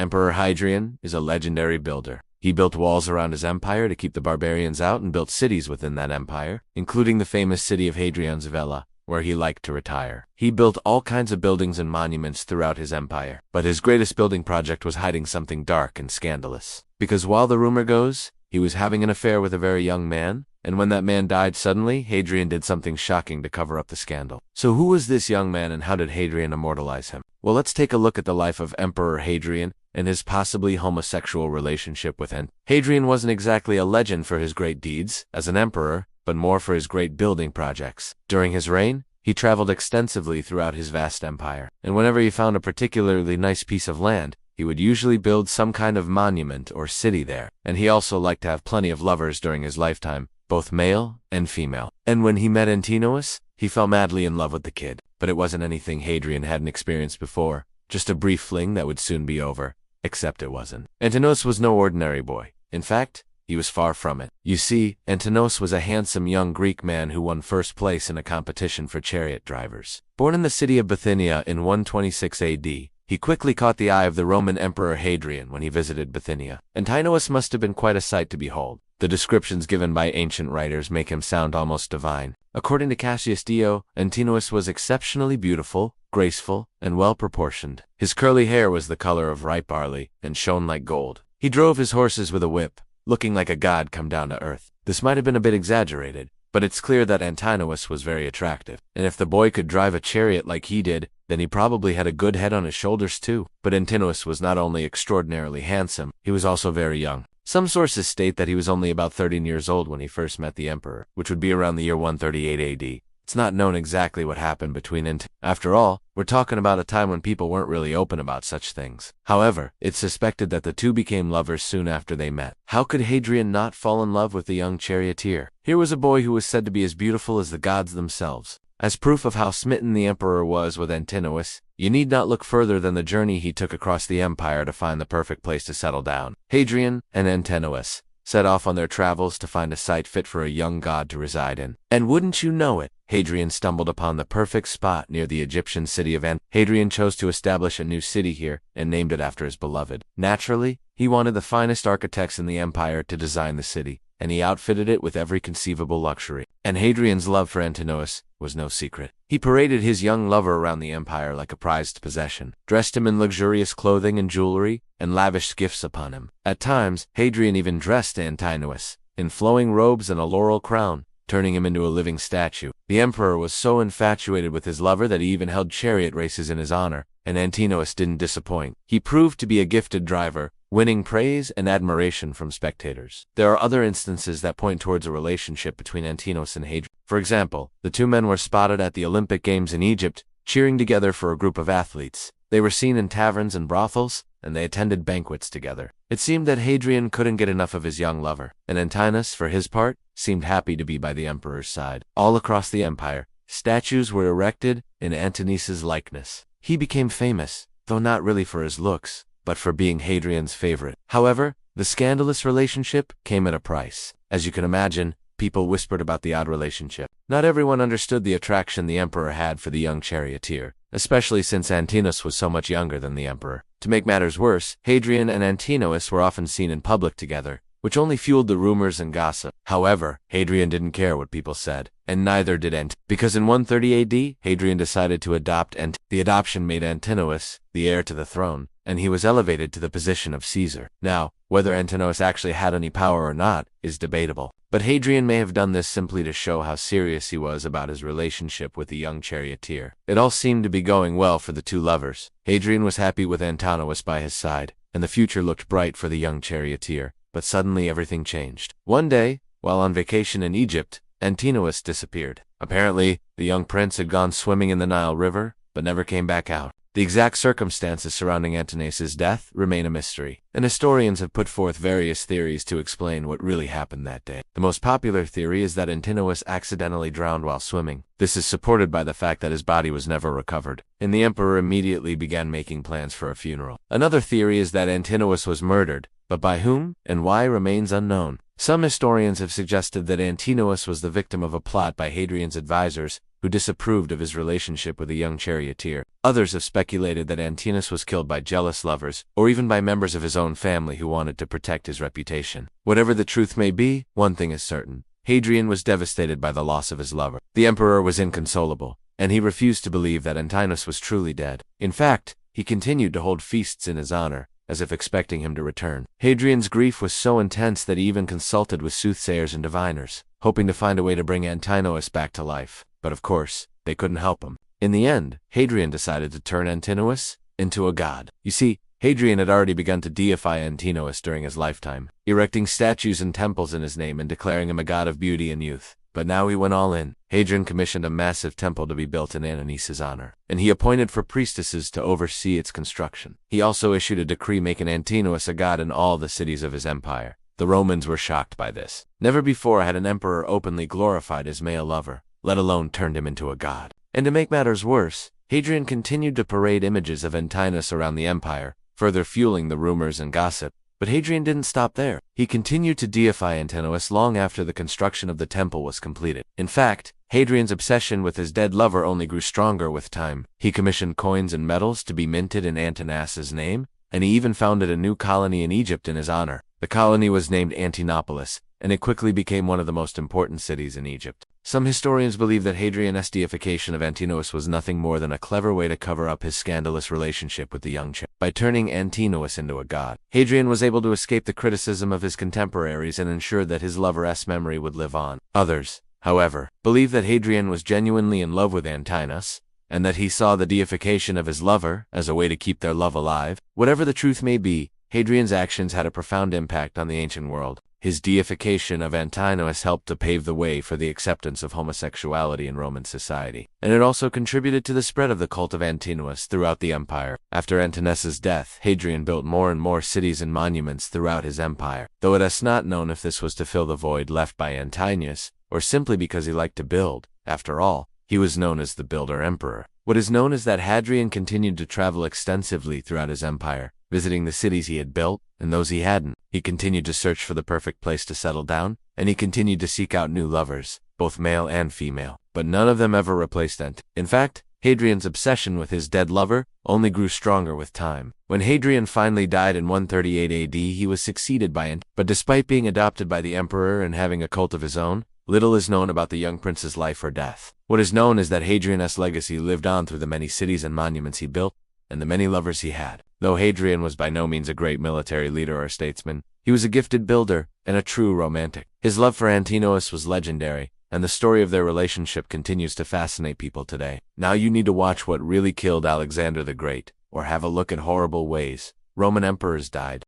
Emperor Hadrian is a legendary builder. He built walls around his empire to keep the barbarians out and built cities within that empire, including the famous city of Hadrian's Villa, where he liked to retire. He built all kinds of buildings and monuments throughout his empire, but his greatest building project was hiding something dark and scandalous. Because while the rumor goes, he was having an affair with a very young man, and when that man died suddenly, Hadrian did something shocking to cover up the scandal. So who was this young man and how did Hadrian immortalize him? Well, let's take a look at the life of Emperor Hadrian and his possibly homosexual relationship with Antinous. Hadrian wasn't exactly a legend for his great deeds as an emperor, but more for his great building projects. During his reign, he traveled extensively throughout his vast empire, and whenever he found a particularly nice piece of land, he would usually build some kind of monument or city there. And he also liked to have plenty of lovers during his lifetime, both male and female. And when he met Antinous, he fell madly in love with the kid. But it wasn't anything Hadrian hadn't experienced before, just a brief fling that would soon be over. Except it wasn't. Antinous was no ordinary boy. In fact, he was far from it. You see, Antinous was a handsome young Greek man who won first place in a competition for chariot drivers. Born in the city of Bithynia in 126 AD, he quickly caught the eye of the Roman Emperor Hadrian when he visited Bithynia. Antinous must have been quite a sight to behold. The descriptions given by ancient writers make him sound almost divine. According to Cassius Dio, Antinous was exceptionally beautiful, graceful, and well-proportioned. His curly hair was the color of ripe barley and shone like gold. He drove his horses with a whip, looking like a god come down to earth. This might have been a bit exaggerated, but it's clear that Antinous was very attractive. And if the boy could drive a chariot like he did, then he probably had a good head on his shoulders too. But Antinous was not only extraordinarily handsome, he was also very young. Some sources state that he was only about 13 years old when he first met the emperor, which would be around the year 138 AD. It's not known exactly what happened between Antinous. After all, we're talking about a time when people weren't really open about such things. However, it's suspected that the two became lovers soon after they met. How could Hadrian not fall in love with the young charioteer? Here was a boy who was said to be as beautiful as the gods themselves. As proof of how smitten the emperor was with Antinous, you need not look further than the journey he took across the empire to find the perfect place to settle down. Hadrian and Antinous set off on their travels to find a site fit for a young god to reside in. And wouldn't you know it, Hadrian stumbled upon the perfect spot near the Egyptian city of Antinous. Hadrian chose to establish a new city here and named it after his beloved. Naturally, he wanted the finest architects in the empire to design the city, and he outfitted it with every conceivable luxury. And Hadrian's love for Antinous was no secret. He paraded his young lover around the empire like a prized possession, dressed him in luxurious clothing and jewelry, and lavished gifts upon him. At times, Hadrian even dressed Antinous in flowing robes and a laurel crown, turning him into a living statue. The emperor was so infatuated with his lover that he even held chariot races in his honor, and Antinous didn't disappoint. He proved to be a gifted driver, winning praise and admiration from spectators. There are other instances that point towards a relationship between Antinous and Hadrian. For example, the two men were spotted at the Olympic Games in Egypt, cheering together for a group of athletes. They were seen in taverns and brothels, and they attended banquets together. It seemed that Hadrian couldn't get enough of his young lover, and Antinous, for his part, seemed happy to be by the emperor's side. All across the empire, statues were erected in Antinous' likeness. He became famous, though not really for his looks, but for being Hadrian's favorite. However, the scandalous relationship came at a price. As you can imagine, people whispered about the odd relationship. Not everyone understood the attraction the emperor had for the young charioteer, especially since Antinous was so much younger than the emperor. To make matters worse, Hadrian and Antinous were often seen in public together, which only fueled the rumors and gossip. However, Hadrian didn't care what people said, and neither did Antinous, because in 130 AD, Hadrian decided to adopt Antinous. The adoption made Antinous the heir to the throne, and he was elevated to the position of Caesar. Now, whether Antinous actually had any power or not is debatable, but Hadrian may have done this simply to show how serious he was about his relationship with the young charioteer. It all seemed to be going well for the two lovers. Hadrian was happy with Antinous by his side, and the future looked bright for the young charioteer. But suddenly everything changed. One day, while on vacation in Egypt, Antinous disappeared. Apparently, the young prince had gone swimming in the Nile River, but never came back out. The exact circumstances surrounding Antinous' death remain a mystery, and historians have put forth various theories to explain what really happened that day. The most popular theory is that Antinous accidentally drowned while swimming. This is supported by the fact that his body was never recovered, and the emperor immediately began making plans for a funeral. Another theory is that Antinous was murdered, but by whom and why remains unknown. Some historians have suggested that Antinous was the victim of a plot by Hadrian's advisors, who disapproved of his relationship with a young charioteer. Others have speculated that Antinous was killed by jealous lovers, or even by members of his own family who wanted to protect his reputation. Whatever the truth may be, one thing is certain. Hadrian was devastated by the loss of his lover. The emperor was inconsolable, and he refused to believe that Antinous was truly dead. In fact, he continued to hold feasts in his honor, as if expecting him to return. Hadrian's grief was so intense that he even consulted with soothsayers and diviners, hoping to find a way to bring Antinous back to life. But of course, they couldn't help him. In the end, Hadrian decided to turn Antinous into a god. You see, Hadrian had already begun to deify Antinous during his lifetime, erecting statues and temples in his name and declaring him a god of beauty and youth. But now he went all in. Hadrian commissioned a massive temple to be built in Antinous' honor, and he appointed 4 priestesses to oversee its construction. He also issued a decree making Antinous a god in all the cities of his empire. The Romans were shocked by this. Never before had an emperor openly glorified his male lover, let alone turned him into a god. And to make matters worse, Hadrian continued to parade images of Antinous around the empire, further fueling the rumors and gossip. But Hadrian didn't stop there. He continued to deify Antinous long after the construction of the temple was completed. In fact, Hadrian's obsession with his dead lover only grew stronger with time. He commissioned coins and medals to be minted in Antinous' name, and he even founded a new colony in Egypt in his honor. The colony was named Antinopolis, and it quickly became one of the most important cities in Egypt. Some historians believe that Hadrian's deification of Antinous was nothing more than a clever way to cover up his scandalous relationship with the young chick. By turning Antinous into a god, Hadrian was able to escape the criticism of his contemporaries and ensure that his lover's memory would live on. Others, however, believe that Hadrian was genuinely in love with Antinous, and that he saw the deification of his lover as a way to keep their love alive. Whatever the truth may be, Hadrian's actions had a profound impact on the ancient world. His deification of Antinous helped to pave the way for the acceptance of homosexuality in Roman society, and it also contributed to the spread of the cult of Antinous throughout the empire. After Antinous' death, Hadrian built more and more cities and monuments throughout his empire, though it is not known if this was to fill the void left by Antinous, or simply because he liked to build. After all, he was known as the Builder Emperor. What is known is that Hadrian continued to travel extensively throughout his empire, visiting the cities he had built and those he hadn't. He continued to search for the perfect place to settle down, and he continued to seek out new lovers, both male and female. But none of them ever replaced Ant. In fact, Hadrian's obsession with his dead lover only grew stronger with time. When Hadrian finally died in 138 AD, he was succeeded by Ant. But despite being adopted by the emperor and having a cult of his own, little is known about the young prince's life or death. What is known is that Hadrian's legacy lived on through the many cities and monuments he built, and the many lovers he had. Though Hadrian was by no means a great military leader or statesman, he was a gifted builder and a true romantic. His love for Antinous was legendary, and the story of their relationship continues to fascinate people today. Now you need to watch What Really Killed Alexander the Great, or have a look at horrible ways Roman emperors died.